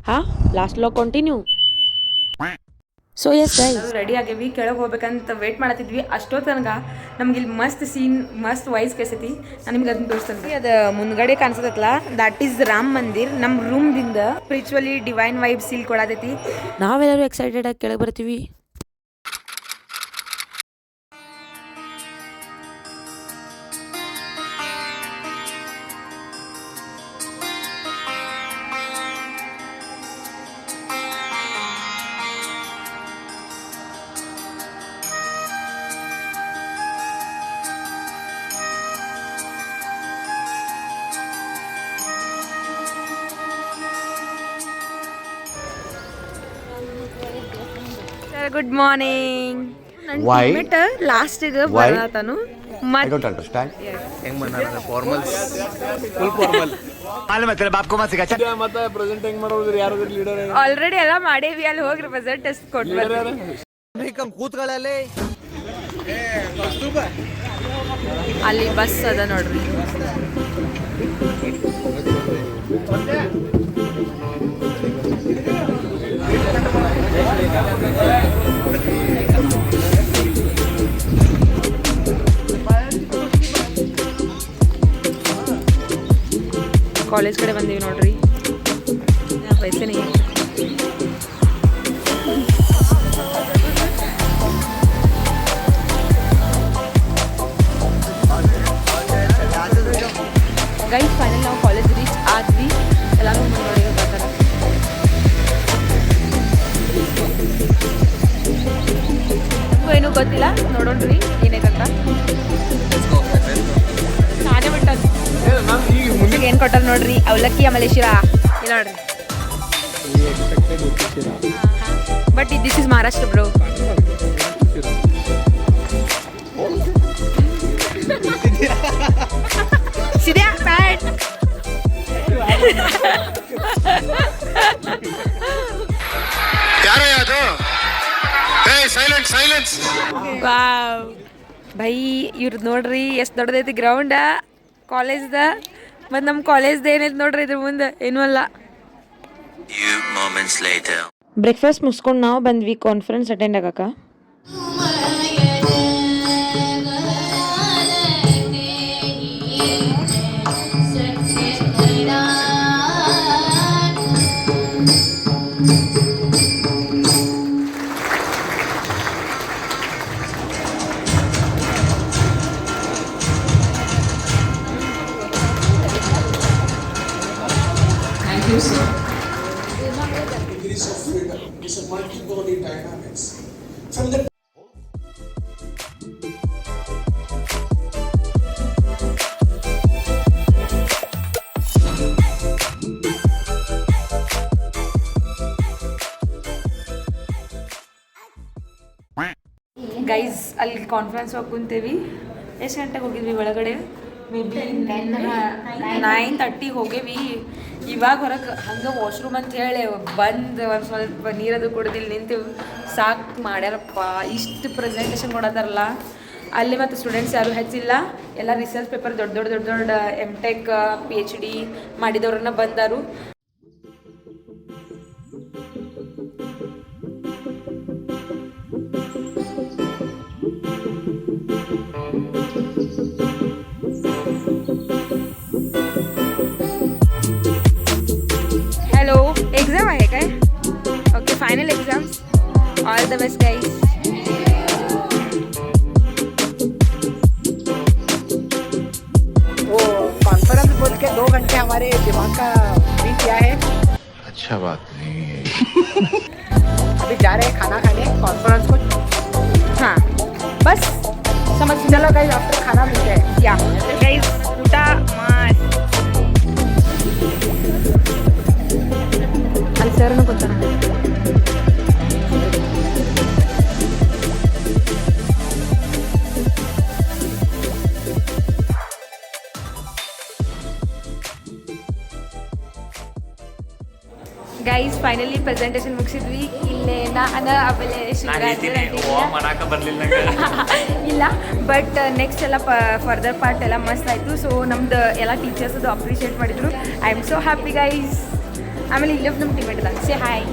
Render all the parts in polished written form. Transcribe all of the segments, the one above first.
ಹಾ last log continue. So yes guys ready ಆಗೇವಿ, ಕೆಳಗೆ ಹೋಗ್ಬೇಕಂತ ವೇಟ್ ಮಾಡತ್ತಿದ್ವಿ. ಅಷ್ಟೋ ತನಕ ನಮ್ಗೆ ಇಲ್ಲಿ ಮಸ್ತ್ ಸೀನ್, ಮಸ್ತ್ ವಾಯ್ಸ್ ಕೇಳ್ಸೈತಿ. ನಾನು ನಿಮ್ಗೆ ಅದನ್ನ ತೋರಿಸ್ತೇನೆ. ಅದು ಮುಂದ್ಗಡೆ ಕಾಣಿಸತ್ತಲ್ಲ, ದಟ್ ಈಸ್ ರಾಮ್ ಮಂದಿರ್. ನಮ್ಮ ರೂಮ್ದಿಂದ ಸ್ಪಿರಿಚುವಲಿ ಡಿವೈನ್ ವೈಬ್ಸ್ ಇಲ್ಲಿ ಕೊಡತೈತಿ. ನಾವೆಲ್ಲರೂ ಎಕ್ಸೈಟೆಡ್ ಆಗಿ ಕೆಳಗೆ ಬರ್ತೀವಿ. Good morning. ನನ್ನ ಲಾಸ್ಟ್ ಇದು ಬರತಾನು. I don't understand. ಹೆಂಗ್ ಬಂದಾರ ಫಾರ್ಮಲ್ಸ್, ಫುಲ್ ಫಾರ್ಮಲ್. ಮಾಲೂಮ್ ಐತಲ್ಲ ಬಾಪ್ಕೋ ಮತ್ ಸಿಗಚ್ಚ. ಮತ್ತೆ ಪ್ರೆಸೆಂಟ್ ಹೆಂಗ್ ಮಾಡೋದ್ರಿ? ಯಾರು ಲೀಡರ್? ಆಲ್ರೆಡಿ ಎಲ್ಲ ಮಾಡೇವಿ. ಅಲ್ಲಿ ಹೋಗ್ರಿ ಪ್ರೆಸೆಂಟ್ ಟೆಸ್ಟ್ ಕೊಟ್ಟು ಬೇಕಂ ಕೂತ್ಕೊಳ್ಳಲ್ಲಿ. ಅಲ್ಲಿ ಬಸ್ ಅದ ನೋಡ್ರಿ. ಕಾಲೇಜ್ ಕಡೆ ಬಂದೀವಿ ನೋಡ್ರಿ. ಪೈಸೆ ನೀ ಗೈಸ್ ಫೈನಲ್ ನಾವು ಕಾಲೇಜ್ ರೀಚ್ ಆದ್ವಿ. ಎಲ್ಲರೂ ನೋಡಿ ಬರ್ತಾರೆ. ನಮಗೂ ಏನೂ ಗೊತ್ತಿಲ್ಲ, ನೋಡೋಣ್ರಿ ಏನೈತಂತ. ನಾನೇ ಬಿಟ್ಟದ್ದು ಏನ್ ಕೊಟ್ಟಾರ ನೋಡ್ರಿ, ಅವಲಕ್ಕಿ ಆಮೇಲೆ ಶಿರಾ. ಇಲ್ಲ ನೋಡ್ರಿ, but this is Maharashtra bro. ಸಿದ್ಯಾ ಬ್ಯಾಡ್. ವಾವ್ ಭೈ, ಇವ್ರದ್ದು ನೋಡ್ರಿ ಎಷ್ಟು ದೊಡ್ಡದೈತಿ ಗ್ರೌಂಡ ಕಾಲೇಜ್ದ. ಮತ್ತು ನಮ್ಮ ಕಾಲೇಜ್ದು ಏನೈತೆ ನೋಡ್ರಿ ಇದ್ರ ಮುಂದೆ ಏನೂ ಅಲ್ಲ. ಬ್ರೇಕ್ಫಾಸ್ಟ್ ಮುಗಿಸ್ಕೊಂಡು ನಾವು ಬಂದ್ವಿ ಕಾನ್ಫರೆನ್ಸ್ ಅಟೆಂಡ್ ಆಗಕ್ಕ. Degrees of freedom is a multi-body dynamics. From the guys ಅಲ್ಲಿ ಕಾನ್ಫರೆನ್ಸ್ ಹೋಗಿ ಕುಂತೇವಿ. ಎಷ್ಟು ಗಂಟೆಗೆ ಹೋಗಿದ್ವಿ ಒಳಗಡೆ? ಮೇ ಬಿ 9:30 ಹೋಗೇವಿ. ಇವಾಗ ಹೊರಗೆ ಹಂಗೆ ವಾಶ್ರೂಮ್ ಅಂತ ಹೇಳಿ ಬಂದು ಒಂದು ಸ್ವಲ್ಪ ನೀರದು ಕುಡ್ದಿಲ್ಲಿ ನಿಂತೀವಿ. ಸಾಕು ಮಾಡ್ಯಾರಪ್ಪ, ಇಷ್ಟು ಪ್ರೆಸೆಂಟೇಷನ್ ಕೊಡತ್ತಾರಲ್ಲ. ಅಲ್ಲಿ ಮತ್ತು ಸ್ಟೂಡೆಂಟ್ಸ್ ಯಾರು ಹೆಚ್ಚಿಲ್ಲ, ಎಲ್ಲ ರಿಸರ್ಚ್ ಪೇಪರ್ ದೊಡ್ಡ MTech PhD ಮಾಡಿದವ್ರನ್ನ ಬಂದಾರು. एग्जाम आहे काय? Okay, final exams. All the best guys. वो कॉन्फ्रेंस बोल के 2 घंटे हमारे दिमाग का बीत गया है. अच्छा बात नहीं है. अभी जा रहे हैं खाना खाने कॉन्फ्रेंस को. हाँ बस समझ. चलो गाइस, आफ्टर खाना मिलते हैं. या गाइस ಊಟ ಮಸ್ತ್. ಅಲ್ಲಿ ಸರ್ನು ಕೂತಾನ. ಗೈಸ್ ಫೈನಲಿ ಪ್ರೆಸೆಂಟೇಷನ್ ಮುಗಿಸಿದ್ವಿ. ಇಲ್ಲೇ ನಾನು ಆಮೇಲೆ ಇಲ್ಲ, ಬಟ್ ನೆಕ್ಸ್ಟ್ ಎಲ್ಲ ಫರ್ದರ್ ಪಾರ್ಟ್ ಎಲ್ಲ ಮಸ್ತ್ ಆಯಿತು. ಸೊ ನಮ್ದು ಎಲ್ಲ ಟೀಚರ್ಸ್ ಅದು ಅಪ್ರಿಷಿಯೇಟ್ ಮಾಡಿದ್ರು. I am so happy guys. ಆಮೇಲೆ ಇಲ್ಲೊಬ್ಬ ನಮ್ಮ ಟೀಮೇಟ್ ಅದ ಸೇ ಹಾಯ್.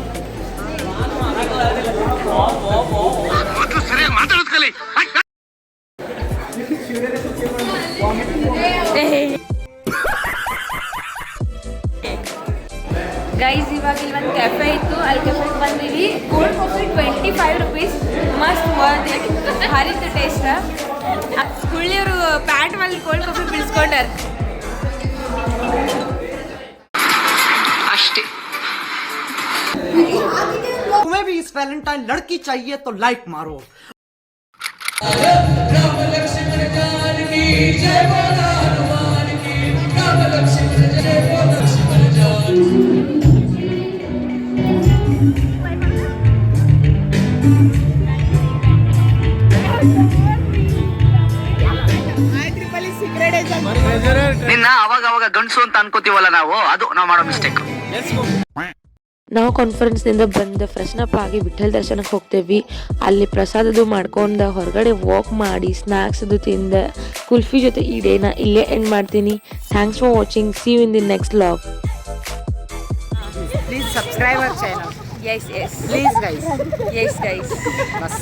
ಗೈಸ್ ಇವಾಗ ಇಲ್ಲಿ ಒಂದು ಕೆಫೆ ಇತ್ತು, ಅಲ್ಲಿ ಕೆಫೆಗೆ ಬಂದೀವಿ. ಕೋಲ್ಡ್ ಕಾಫಿ 25 rupees, ಮಸ್ತ್ ವರ್ತ್ ಇಟ್, ಭಾರಿ ಇತ್ತು ಟೇಸ್ಟ್. ಹುಳ್ಳಿಯವರು ಪ್ಯಾಟ್ ಮೇಲೆ ಕೋಲ್ಡ್ ಕಾಫಿ ಬಿಡಿಸ್ಕೊಂಡಾರ ಅಷ್ಟೇ. तुम्हें भी इस वैलेंटाइन लड़की चाहिए तो लाइक मारो. ನಿನ್ನ ಅವಾಗ ಅವಾಗ ಗಂಡಸು ಅಂತ ಅನ್ಕೋತೀವಲ್ಲ ನಾವು, ಅದು ನಾವು ಮಾಡೋ ಮಿಸ್ಟೇಕ್. ನಾವು ಕಾನ್ಫರೆನ್ಸ್ನಿಂದ ಬಂದು ಫ್ರೆಶ್ನಪ್ ಆಗಿ ವಿಠಲ್ ದರ್ಶನಕ್ಕೆ ಹೋಗ್ತೇವೆ. ಅಲ್ಲಿ ಪ್ರಸಾದದು ಮಾಡ್ಕೊಂಡು ಹೊರಗಡೆ ವಾಕ್ ಮಾಡಿ ಸ್ನ್ಯಾಕ್ಸದು ತಿಂದು ಕುಲ್ಫಿ ಜೊತೆ ಈ ಡೇನ ಇಲ್ಲೇ ಎಂಡ್ ಮಾಡ್ತೀನಿ. Thanks for watching. See you in the next vlog. Please subscribe our channel. Yes. Please guys. Yes guys. बस.